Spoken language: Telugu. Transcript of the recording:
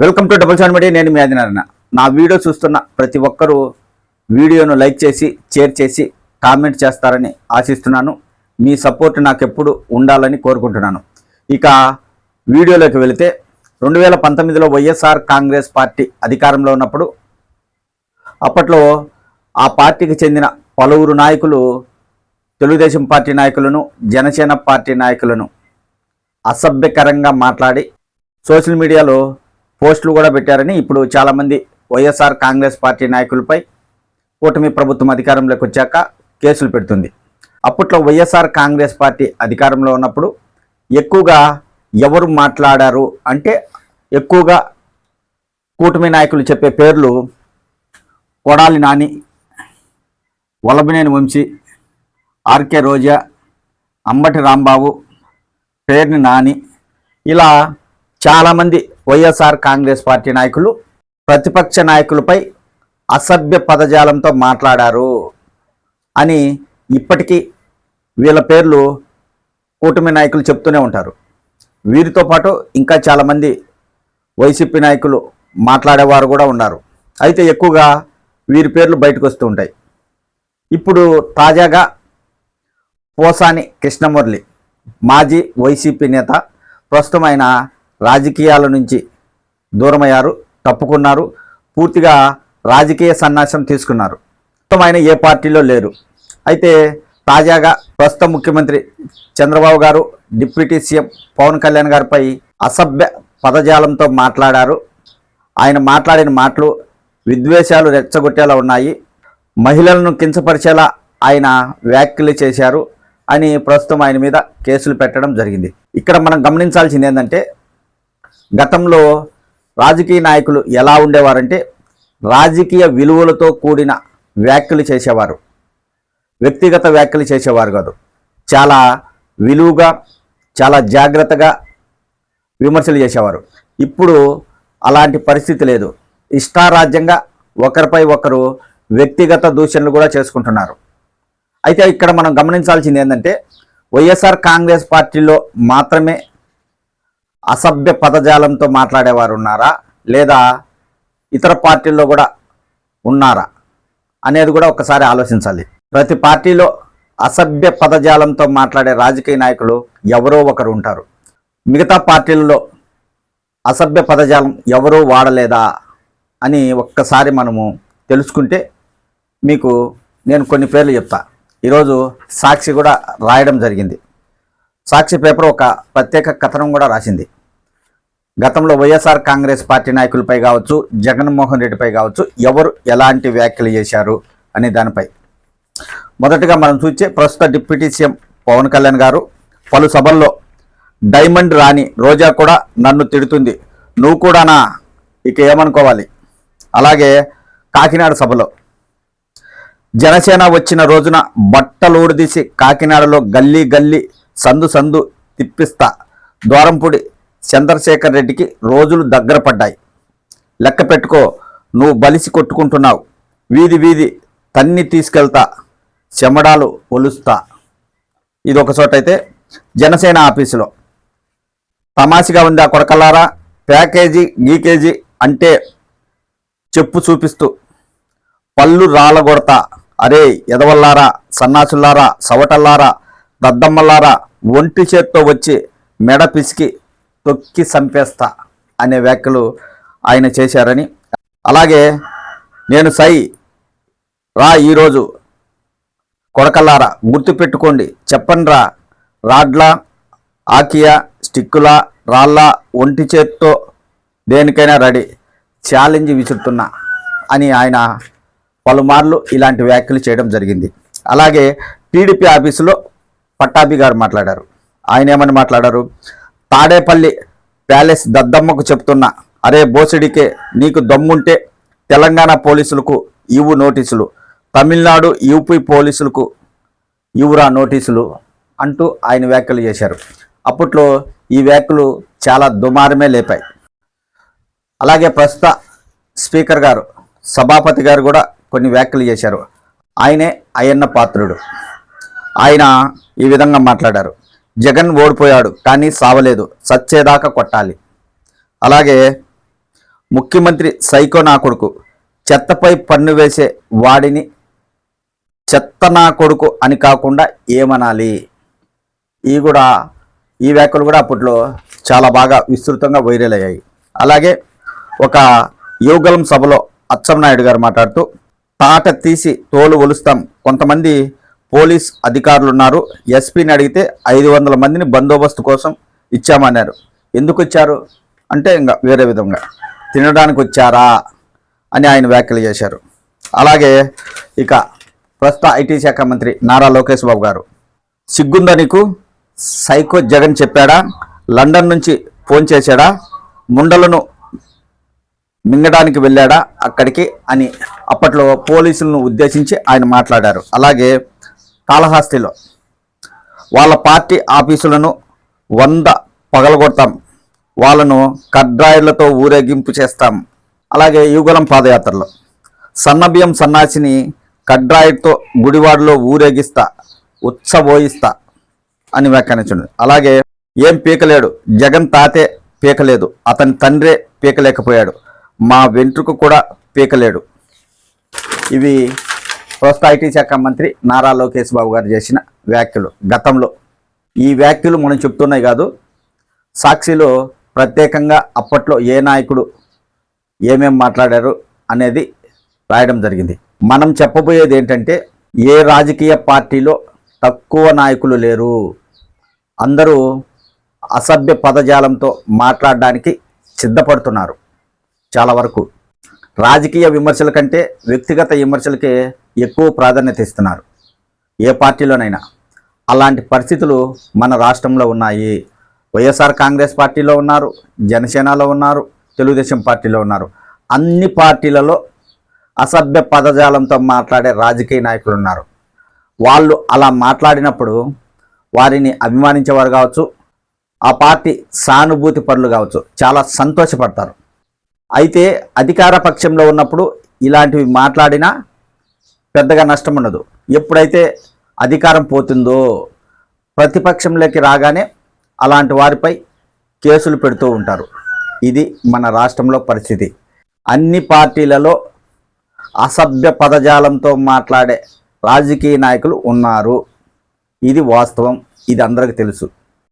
Welcome to double seven media. నేను మీ ఆదినారాయణ. నా వీడియో చూస్తున్న ప్రతి ఒక్కరూ వీడియోను లైక్ చేసి షేర్ చేసి కామెంట్ చేస్తారని ఆశిస్తున్నాను. మీ సపోర్ట్ నాకు ఎప్పుడు ఉండాలని కోరుకుంటున్నాను. ఇక వీడియోలోకి వెళితే 2019లో వైఎస్ఆర్ కాంగ్రెస్ పార్టీ అధికారంలో ఉన్నప్పుడు అప్పట్లో ఆ పార్టీకి చెందిన పలువురు నాయకులు తెలుగుదేశం పార్టీ నాయకులను జనసేన పార్టీ నాయకులను అసభ్యకరంగా మాట్లాడి సోషల్ మీడియాలో పోస్టులు కూడా పెట్టారని ఇప్పుడు చాలామంది వైఎస్ఆర్ కాంగ్రెస్ పార్టీ నాయకులపై కూటమి ప్రభుత్వం అధికారంలోకి వచ్చాక కేసులు పెడుతుంది. అప్పట్లో వైఎస్ఆర్ కాంగ్రెస్ పార్టీ అధికారంలో ఉన్నప్పుడు ఎక్కువగా ఎవరు మాట్లాడారు అంటే ఎక్కువగా కూటమి నాయకులు చెప్పే పేర్లు కొడాలి నాని, వల్లభనేని వంశీ, ఆర్కే రోజా, అంబటి రాంబాబు, పేర్ని నాని, ఇలా చాలామంది వైఎస్ఆర్ కాంగ్రెస్ పార్టీ నాయకులు ప్రతిపక్ష నాయకులపై అసభ్య పదజాలంతో మాట్లాడారు అని ఇప్పటికీ వీళ్ళ పేర్లు కూటమి నాయకులు చెప్తూనే ఉంటారు. వీరితో పాటు ఇంకా చాలామంది వైసీపీ నాయకులు మాట్లాడేవారు కూడా ఉన్నారు. అయితే ఎక్కువగా వీరి పేర్లు బయటకు వస్తూ ఉంటాయి. ఇప్పుడు తాజాగా పోసాని కృష్ణమురళి, మాజీ వైసీపీ నేత, ప్రస్తుతం ఆయన రాజకీయాల నుంచి దూరమయ్యారు, తప్పుకున్నారు, పూర్తిగా రాజకీయ సన్యాసం తీసుకున్నారు. ప్రస్తుతం ఆయన ఏ పార్టీలో లేరు. అయితే తాజాగా ప్రస్తుత ముఖ్యమంత్రి చంద్రబాబు గారు, డిప్యూటీ సీఎం పవన్ కళ్యాణ్ గారిపై అసభ్య పదజాలంతో మాట్లాడారు. ఆయన మాట్లాడిన మాటలు విద్వేషాలు రెచ్చగొట్టేలా ఉన్నాయి, మహిళలను కించపరిచేలా ఆయన వ్యాఖ్యలు చేశారు అని ప్రస్తుతం ఆయన మీద కేసులు పెట్టడం జరిగింది. ఇక్కడ మనం గమనించాల్సింది ఏంటంటే, గతంలో రాజకీయ నాయకులు ఎలా ఉండేవారంటే రాజకీయ విలువలతో కూడిన వ్యాఖ్యలు చేసేవారు, వ్యక్తిగత వ్యాఖ్యలు చేసేవారు కాదు. చాలా విలువగా, చాలా జాగ్రత్తగా విమర్శలు చేసేవారు. ఇప్పుడు అలాంటి పరిస్థితి లేదు. ఇష్టారాజ్యంగా ఒకరిపై ఒకరు వ్యక్తిగత దూషణలు కూడా చేసుకుంటున్నారు. అయితే ఇక్కడ మనం గమనించాల్సింది ఏంటంటే, వైఎస్ఆర్ కాంగ్రెస్ పార్టీలో మాత్రమే అసభ్య పదజాలంతో మాట్లాడేవారు ఉన్నారా, లేదా ఇతర పార్టీల్లో కూడా ఉన్నారా అనేది కూడా ఒకసారి ఆలోచించాలి. ప్రతి పార్టీలో అసభ్య పదజాలంతో మాట్లాడే రాజకీయ నాయకులు ఎవరో ఒకరు ఉంటారు. మిగతా పార్టీలలో అసభ్య పదజాలం ఎవరూ వాడలేదా అని ఒక్కసారి మనము తెలుసుకుంటే మీకు నేను కొన్ని పేర్లు చెప్తా. ఈరోజు సాక్షి కూడా రాయడం జరిగింది. సాక్షి పేపర్ ఒక ప్రత్యేక కథనం కూడా రాసింది. గతంలో వైఎస్ఆర్ కాంగ్రెస్ పార్టీ నాయకులపై కావచ్చు, జగన్మోహన్ రెడ్డిపై కావచ్చు, ఎవరు ఎలాంటి వ్యాఖ్యలు చేశారు అనే దానిపై. మొదటగా మనం చూస్తే ప్రస్తుత డిప్యూటీ సీఎం పవన్ కళ్యాణ్ గారు పలు సభల్లో డైమండ్ రాణి రోజా కూడా నన్ను తిడుతుంది, నువ్వు కూడానా, ఇక ఏమనుకోవాలి. అలాగే కాకినాడ సభలో జనసేన వచ్చిన రోజున బట్టలోడిదీసి కాకినాడలో గల్లీ గల్లీ సందు సందు తిప్పిస్తా, ద్వారంపూడి చంద్రశేఖర్ రెడ్డికి రోజులు దగ్గర పడ్డాయి, లెక్క పెట్టుకో, నువ్వు బలిసి కొట్టుకుంటున్నావు, వీధి వీధి తన్ని తీసుకెళ్తా, చెమడాలు ఒలుస్తా. ఇది ఒక చోట. అయితే జనసేన ఆఫీసులో తమాషగా ఉంది ఆ కొడకల్లారా, ప్యాకేజీ గీకేజీ అంటే చెప్పు చూపిస్తూ పళ్ళు రాలగొడతా, అరే ఎదవల్లారా, సన్నాసుల్లారా, సవటల్లారా, దద్దమ్మల్లారా, ఒంటి చేత్తో వచ్చి మెడ పిసికి తొక్కి చంపేస్తా అనే వ్యాఖ్యలు ఆయన చేశారని. అలాగే నేను సై రా, ఈరోజు కొడకల్లారా గుర్తుపెట్టుకోండి, చెప్పండ్రా, రాడ్లా, ఆకియా, స్టిక్కులా, రాళ్ళ, ఒంటి చేత్తో దేనికైనా రెడీ, ఛాలెంజ్ విసురుతున్నా అని ఆయన పలుమార్లు ఇలాంటి వ్యాఖ్యలు చేయడం జరిగింది. అలాగే టీడీపీ ఆఫీసులో పట్టాభి గారు మాట్లాడారు. ఆయన ఏమని మాట్లాడారు, తాడేపల్లి ప్యాలెస్ దద్దమ్మకు చెప్తున్నా, అరే బోసిడికే, నీకు దమ్ముంటే తెలంగాణ పోలీసులకు ఇవ్వు నోటీసులు, తమిళనాడు యూపీ పోలీసులకు ఇవ్వురా నోటీసులు అంటూ ఆయన వ్యాఖ్యలు చేశారు. అప్పట్లో ఈ వ్యాఖ్యలు చాలా దుమారమే లేపాయి. అలాగే ప్రస్తుత స్పీకర్ గారు, సభాపతి గారు కూడా కొన్ని వ్యాఖ్యలు చేశారు. ఆయనే అయ్యన్న పాత్రుడు. ఆయన ఈ విధంగా మాట్లాడారు, జగన్ ఓడిపోయాడు కానీ సావలేదు, సచ్చేదాకా కొట్టాలి. అలాగే ముఖ్యమంత్రి సైకో నా కొడుకు, చెత్తపై పన్ను వేసే వాడిని చెత్త నా కొడుకు అని కాకుండా ఏమనాలి? ఈ వ్యాఖ్యలు కూడా అప్పట్లో చాలా బాగా విస్తృతంగా వైరల్ అయ్యాయి. అలాగే ఒక యువగలం సభలో అచ్చెన్నాయుడు గారు మాట్లాడుతూ, తాట తీసి తోలు ఒలుస్తాం, కొంతమంది పోలీస్ అధికారులు ఉన్నారు, ఎస్పీని అడిగితే 500 మందిని బందోబస్తు కోసం ఇచ్చామన్నారు. ఎందుకు ఇచ్చారు అంటే ఇంకా వేరే విధంగా తినడానికి వచ్చారా అని ఆయన వ్యాఖ్యలు చేశారు. అలాగే ఇక ప్రస్తుత ఐటీ శాఖ మంత్రి నారా లోకేష్ బాబు గారు, సిగ్గుందా నీకు? సైకో జగన్ చెప్పాడా? లండన్ నుంచి ఫోన్ చేశాడా? ముండలను మింగడానికి వెళ్ళాడా అక్కడికి అని అప్పట్లో పోలీసులను ఉద్దేశించి ఆయన మాట్లాడారు. అలాగే కాళహస్తిలో వాళ్ళ పార్టీ ఆఫీసులను 100 పగలగొడతాం, వాళ్ళను కడ్రాయిలతో ఊరేగింపు చేస్తాం. అలాగే యుగలం పాదయాత్రలో సన్నబియ్యం సన్నాసిని కడ్రాయితో గుడివాడలో ఊరేగిస్తా, ఉత్సవోయిస్తా అని వ్యాఖ్యానించండి. అలాగే ఏం పీకలేడు, జగన్ తాతే పీకలేదు, అతని తండ్రే పీకలేకపోయాడు, మా వెంట్రుకు కూడా పీకలేడు. ఇవి ప్రస్తుత ఐటీ శాఖ మంత్రి నారా లోకేష్ బాబు గారు చేసిన వ్యాఖ్యలు గతంలో. ఈ వ్యాఖ్యలు మనం చెప్తున్నాయి కాదు, సాక్షిలో ప్రత్యేకంగా అప్పట్లో ఏ నాయకుడు ఏమేం మాట్లాడారు అనేది రాయడం జరిగింది. మనం చెప్పబోయేది ఏంటంటే, ఏ రాజకీయ పార్టీలో తక్కువ నాయకులు లేరు, అందరూ అసభ్య పదజాలంతో మాట్లాడడానికి సిద్ధపడుతున్నారు. చాలా వరకు రాజకీయ విమర్శల కంటే వ్యక్తిగత విమర్శలకే ఎక్కువ ప్రాధాన్యత ఇస్తున్నారు ఏ పార్టీలోనైనా. అలాంటి పరిస్థితులు మన రాష్ట్రంలో ఉన్నాయి. వైఎస్ఆర్ కాంగ్రెస్ పార్టీలో ఉన్నారు, జనసేనలో ఉన్నారు, తెలుగుదేశం పార్టీలో ఉన్నారు. అన్ని పార్టీలలో అసభ్య పదజాలంతో మాట్లాడే రాజకీయ నాయకులు ఉన్నారు. వాళ్ళు అలా మాట్లాడినప్పుడు వారిని అభిమానించేవారు కావచ్చు, ఆ పార్టీ సానుభూతి పరులు కావచ్చు, చాలా సంతోషపడతారు. అయితే అధికార పక్షంలో ఉన్నప్పుడు ఇలాంటివి మాట్లాడినా పెద్దగా నష్టం ఉండదు. ఎప్పుడైతే అధికారం పోతుందో, ప్రతిపక్షంలోకి రాగానే అలాంటి వారిపై కేసులు పెడుతూ ఉంటారు. ఇది మన రాష్ట్రంలో పరిస్థితి. అన్ని పార్టీలలో అసభ్య పదజాలంతో మాట్లాడే రాజకీయ నాయకులు ఉన్నారు. ఇది వాస్తవం, ఇది అందరికీ తెలుసు.